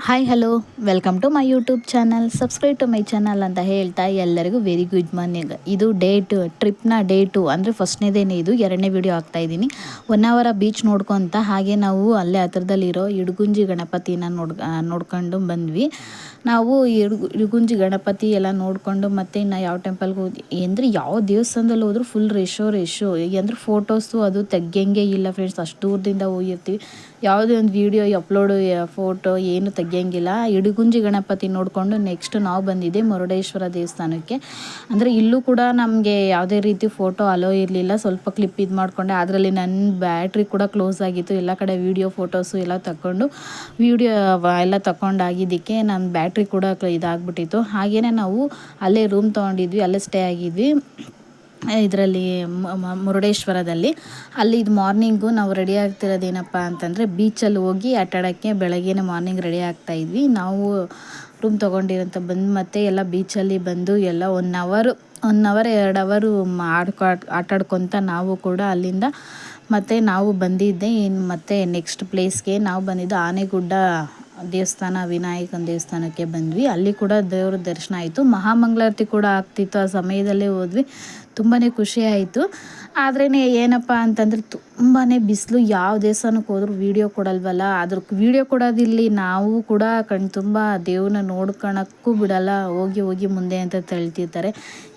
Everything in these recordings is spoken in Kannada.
Hi hello welcome to my YouTube channel. Subscribe to my channel ಅಂತ ಹೇಳ್ತಾ ಎಲ್ಲರಿಗೂ ವೆರಿ ಗುಡ್ ಮಾರ್ನಿಂಗ್. ಇದು ಟ್ರಿಪ್ನ ಡೇ 2 ಅಂದರೆ ಫಸ್ಟ್ನೇದೇನೆ. ಇದು ಎರಡನೇ ವಿಡಿಯೋ ಹಾಕ್ತಾಯಿದ್ದೀನಿ. ಹೊನ್ನಾವರ ಬೀಚ್ ನೋಡ್ಕೊತ ಹಾಗೆ ನಾವು ಅಲ್ಲೇ ಹತ್ರದಲ್ಲಿರೋ ಇಡಗುಂಜಿ ಗಣಪತಿನ ನೋಡ್ಕೊಂಡು ಬಂದ್ವಿ. ನಾವು ಇಡಗುಂಜಿ ಗಣಪತಿ ಎಲ್ಲ ನೋಡಿಕೊಂಡು ಮತ್ತೆ ಇನ್ನು ಯಾವ ಟೆಂಪಲ್ಗೆ ಹೋಗಿ ಅಂದರೆ ಯಾವ ದೇವಸ್ಥಾನದಲ್ಲಿ ಹೋದ್ರೂ ಫುಲ್ ರೆಶ್ಶು ಅಂದರೆ ಫೋಟೋಸು ಅದು ತೆಗಿಯಂಗೆ ಇಲ್ಲ ಫ್ರೆಂಡ್ಸ್. ಅಷ್ಟು ದೂರದಿಂದ ಹೋಗಿರ್ತೀವಿ. ಯಾವುದೇ ಒಂದು ವೀಡಿಯೋ ಅಪ್ಲೋಡು ಫೋಟೋ ಏನು ತೆಗಿಯಂಗಿಲ್ಲ. ಇಡಗುಂಜಿ ಗಣಪತಿ ನೋಡಿಕೊಂಡು ನೆಕ್ಸ್ಟ್ ನಾವು ಬಂದಿದ್ದೆ ಮುರುಡೇಶ್ವರ ದೇವಸ್ಥಾನಕ್ಕೆ. ಅಂದರೆ ಇಲ್ಲೂ ಕೂಡ ನಮಗೆ ಯಾವುದೇ ರೀತಿ ಫೋಟೋ ಅಲೋ ಇರಲಿಲ್ಲ. ಸ್ವಲ್ಪ ಕ್ಲಿಪ್ ಇದು ಮಾಡಿಕೊಂಡೆ. ಅದರಲ್ಲಿ ನನ್ನ ಬ್ಯಾಟ್ರಿ ಕೂಡ ಕ್ಲೋಸ್ ಆಗಿತ್ತು. ಎಲ್ಲ ಕಡೆ ವೀಡಿಯೋ ಫೋಟೋಸು ಎಲ್ಲ ತಗೊಂಡು ವೀಡಿಯೋ ಎಲ್ಲ ತಗೊಂಡಾಗಿದ್ದಕ್ಕೆ ನನ್ನ ಬ್ಯಾಟ್ರಿ ಕೂಡ ಇದಾಗ್ಬಿಟ್ಟಿತ್ತು. ಹಾಗೆಯೇ ನಾವು ಅಲ್ಲೇ ರೂಮ್ ತೊಗೊಂಡಿದ್ವಿ, ಅಲ್ಲೇ ಸ್ಟೇ ಆಗಿದ್ವಿ ಇದರಲ್ಲಿ ಮುರುಡೇಶ್ವರದಲ್ಲಿ. ಅಲ್ಲಿ ಇದು ಮಾರ್ನಿಂಗು ನಾವು ರೆಡಿ ಆಗ್ತಿರೋದೇನಪ್ಪ ಅಂತಂದರೆ ಬೀಚಲ್ಲಿ ಹೋಗಿ ಆಟಾಡೋಕ್ಕೆ. ಬೆಳಗ್ಗೆನೇ ಮಾರ್ನಿಂಗ್ ರೆಡಿ ಆಗ್ತಾಯಿದ್ವಿ ನಾವು ರೂಮ್ ತೊಗೊಂಡಿರೋಂಥ ಬಂದು. ಮತ್ತೆ ಎಲ್ಲ ಬೀಚಲ್ಲಿ ಬಂದು ಎಲ್ಲ 1 ಅವರ್ 2 ಅವರು ಆಟಾಡ್ಕೊತ ನಾವು ಕೂಡ ಅಲ್ಲಿಂದ ಮತ್ತು ನಾವು ಬಂದಿದ್ದೆ. ಇನ್ನು ಮತ್ತೆ ನೆಕ್ಸ್ಟ್ ಪ್ಲೇಸ್ಗೆ ನಾವು ಬಂದಿದ್ದು ಆನೆಗುಡ್ಡ ದೇವಸ್ಥಾನ, ವಿನಾಯಕನ ದೇವಸ್ಥಾನಕ್ಕೆ ಬಂದ್ವಿ. ಅಲ್ಲಿ ಕೂಡ ದೇವ್ರ ದರ್ಶನ ಆಯಿತು. ಮಹಾಮಂಗಳಾರತಿ ಕೂಡ ಆಗ್ತಿತ್ತು. ಆ ಸಮಯದಲ್ಲೇ ಹೋದ್ವಿ. ತುಂಬಾ ಖುಷಿ ಆಯಿತು. ಆದ್ರೇ ಏನಪ್ಪ ಅಂತಂದರೆ ತುಂಬಾ ಬಿಸಿಲು. ಯಾವ ದೇವಸ್ಥಾನಕ್ಕೆ ಹೋದ್ರೂ ವೀಡಿಯೋ ಕೊಡಲ್ವಲ್ಲ. ಅದ್ರ ವೀಡಿಯೋ ಕೊಡೋದಿಲ್ಲಿ ನಾವು ಕೂಡ ತುಂಬ ದೇವ್ರನ್ನ ನೋಡ್ಕೊಳಕ್ಕೂ ಬಿಡಲ್ಲ. ಹೋಗಿ ಮುಂದೆ ಅಂತ ತಳ್ತಿರ್ತಾರೆ.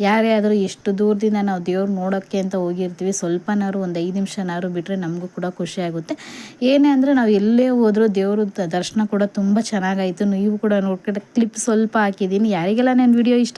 ಯಾರಾದರೂ ಎಷ್ಟು ದೂರದಿಂದ ನಾವು ದೇವ್ರು ನೋಡೋಕ್ಕೆ ಅಂತ ಹೋಗಿರ್ತೀವಿ, ಸ್ವಲ್ಪನಾದ್ರು ಒಂದು 5 ನಿಮಿಷನಾದ್ರು ಬಿಟ್ಟರೆ ನಮಗೂ ಕೂಡ ಖುಷಿ ಆಗುತ್ತೆ. ಏನೇ ಅಂದರೆ ನಾವು ಎಲ್ಲೇ ಹೋದರೂ ದೇವ್ರ ದರ್ಶನ ಕೂಡ ತುಂಬ ಚೆನ್ನಾಗಾಯಿತು. ನೀವು ಕೂಡ ನೋಡ್ಕೊಂಡು ಕ್ಲಿಪ್ ಸ್ವಲ್ಪ ಹಾಕಿದ್ದೀನಿ. ಯಾರಿಗೆಲ್ಲ ನನ್ನ ವೀಡಿಯೋ ಇಷ್ಟ